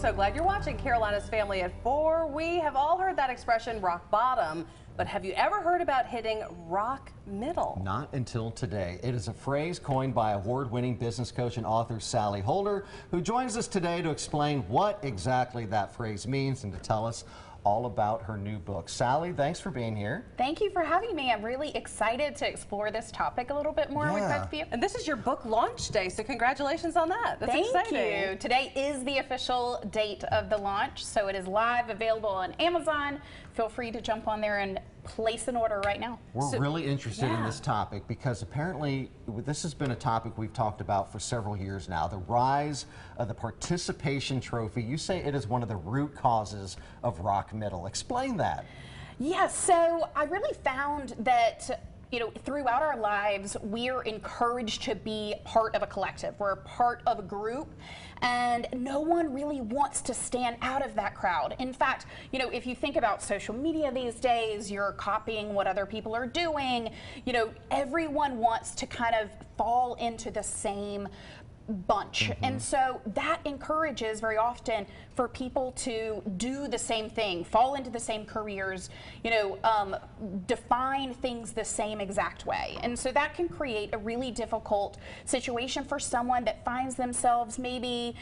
so glad you're watching Carolina's Family at 4. We have all heard that expression, rock bottom, but have you ever heard about hitting rock middle? Not until today. It is a phrase coined by award-winning business coach and author Sallie Holder, who joins us today to explain what exactly that phrase means and to tell us all about her new book. Sallie, thanks for being here. Thank you for having me. I'm really excited to explore this topic a little bit more with both of you. And this is your book launch day, so congratulations on that. That's exciting. Thank you. Today is the official date of the launch, so it is live, available on Amazon. Feel free to jump on there and place an order right now. We're really interested in this topic because apparently this has been a topic we've talked about for several years now. The rise of the participation trophy. You say it is one of the root causes of rock middle. Explain that. Yes, so I really found that throughout our lives, we're encouraged to be part of a collective. We're a part of a group, and no one really wants to stand out of that crowd. In fact, if you think about social media these days, you're copying what other people are doing. Everyone wants to kind of fall into the same bunch. And so that encourages very often for people to do the same thing, fall into the same careers, define things the same exact way. And so that can create a really difficult situation for someone that finds themselves maybe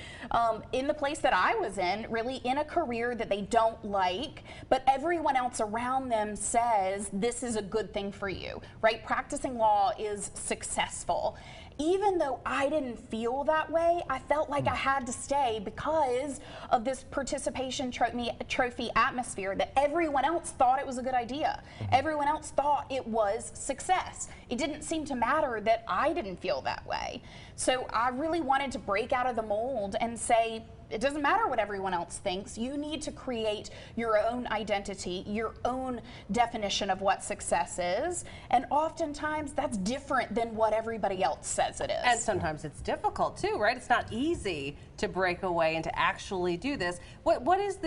in the place that I was in, really in a career that they don't like, but everyone else around them says this is a good thing for you, right? Practicing law is successful. Even though I didn't feel that way, I felt like I had to stay because of this participation trophy atmosphere that everyone else thought it was a good idea. Everyone else thought it was success. It didn't seem to matter that I didn't feel that way. So I really wanted to break out of the mold and say, it doesn't matter what everyone else thinks. You need to create your own identity, your own definition of what success is. And oftentimes that's different than what everybody else says it is. And sometimes it's difficult too, right? It's not easy to break away and to actually do this. What is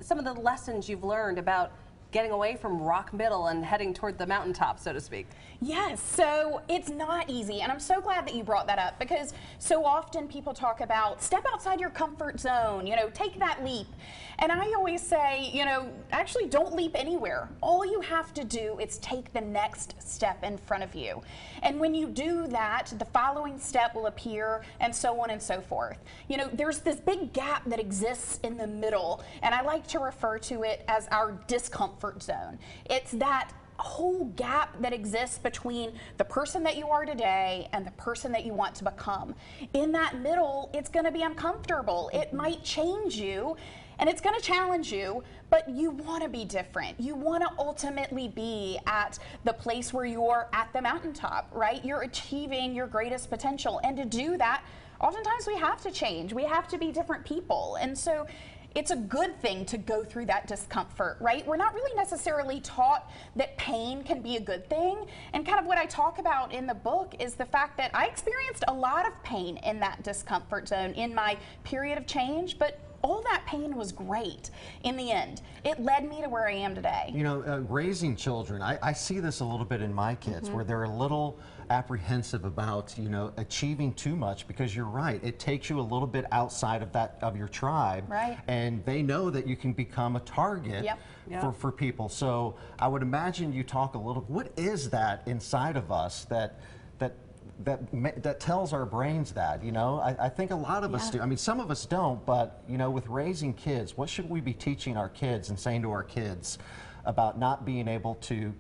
some of the lessons you've learned about getting away from rock middle and heading toward the mountaintop, so to speak? Yes, so it's not easy, and I'm so glad that you brought that up because so often people talk about step outside your comfort zone, take that leap. And I always say, actually don't leap anywhere. All you have to do is take the next step in front of you. And when you do that, the following step will appear and so on and so forth. There's this big gap that exists in the middle, and I like to refer to it as our discomfort zone. It's that whole gap that exists between the person that you are today and the person that you want to become. In that middle, it's going to be uncomfortable. It might change you and it's going to challenge you, but you want to be different. You want to ultimately be at the place where you're at the mountaintop, right? You're achieving your greatest potential. And to do that, oftentimes we have to change. We have to be different people. And so it's a good thing to go through that discomfort, right? We're not really necessarily taught that pain can be a good thing. And kind of what I talk about in the book is the fact that I experienced a lot of pain in that discomfort zone in my period of change, but all that pain was great in the end. It led me to where I am today. Raising children, I see this a little bit in my kids where they're a little apprehensive about, achieving too much because you're right. It takes you a little bit outside of your tribe. Right. And they know that you can become a target for people. So I would imagine you talk a little, what is that inside of us that tells our brains that, I think a lot of us do. I mean, some of us don't, but, with raising kids, what should we be teaching our kids and saying to our kids about not being able to,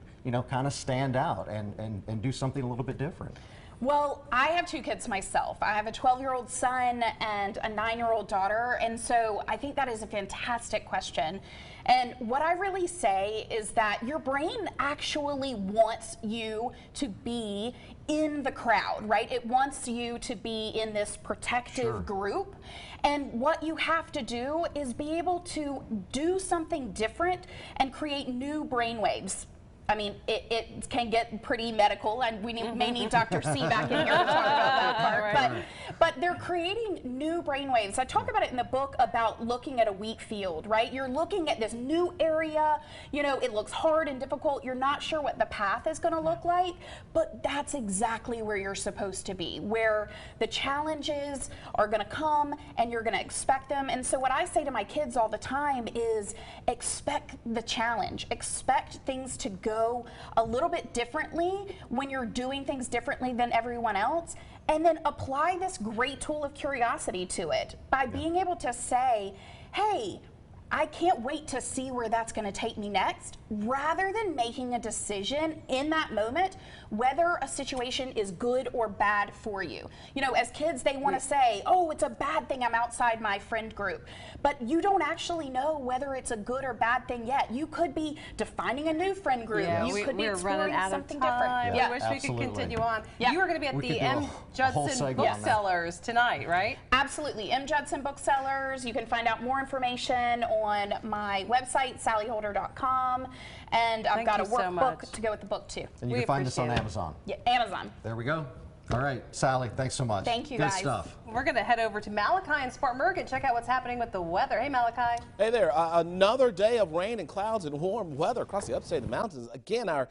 kind of stand out and do something a little bit different? Well, I have two kids myself. I have a 12-year-old son and a 9-year-old daughter, and so I think that is a fantastic question. And what I really say is that your brain actually wants you to be in the crowd, right? It wants you to be in this protective group. And what you have to do is be able to do something different and create new brain waves. I mean, it can get pretty medical, and we may need Dr. C back in here to talk about that part. Right. But they're creating new brain waves. I talk about it in the book about looking at a wheat field, right? You're looking at this new area, you know, it looks hard and difficult. You're not sure what the path is going to look like, but that's exactly where you're supposed to be, where the challenges are going to come and you're going to expect them. And so what I say to my kids all the time is expect the challenge, expect things to go a little bit differently when you're doing things differently than everyone else, and then apply this great tool of curiosity to it by being able to say, hey, I can't wait to see where that's going to take me next, rather than making a decision in that moment whether a situation is good or bad for you. You know, as kids, they want to say, oh, it's a bad thing I'm outside my friend group. But you don't actually know whether it's a good or bad thing yet. You could be defining a new friend group. Yeah, you could be we're exploring running out something of time. different. Yeah, I wish we could continue on. Yeah. You are going to be at We the could do M. a whole Judson segment on that. Booksellers tonight, right? Absolutely. M. Judson Booksellers. You can find out more information on my website, SallieHolder.com. And I've got a you so workbook much. to go with the book, too. And you We can find this on appreciate it. Amazon. Yeah, Amazon. There we go. All right, Sally, thanks so much. Thank you, Good guys. stuff. We're going to head over to Malachi and Spartanburg and check out what's happening with the weather. Hey, Malachi. Hey there, another day of rain and clouds and warm weather across the upstate of the mountains. Again, our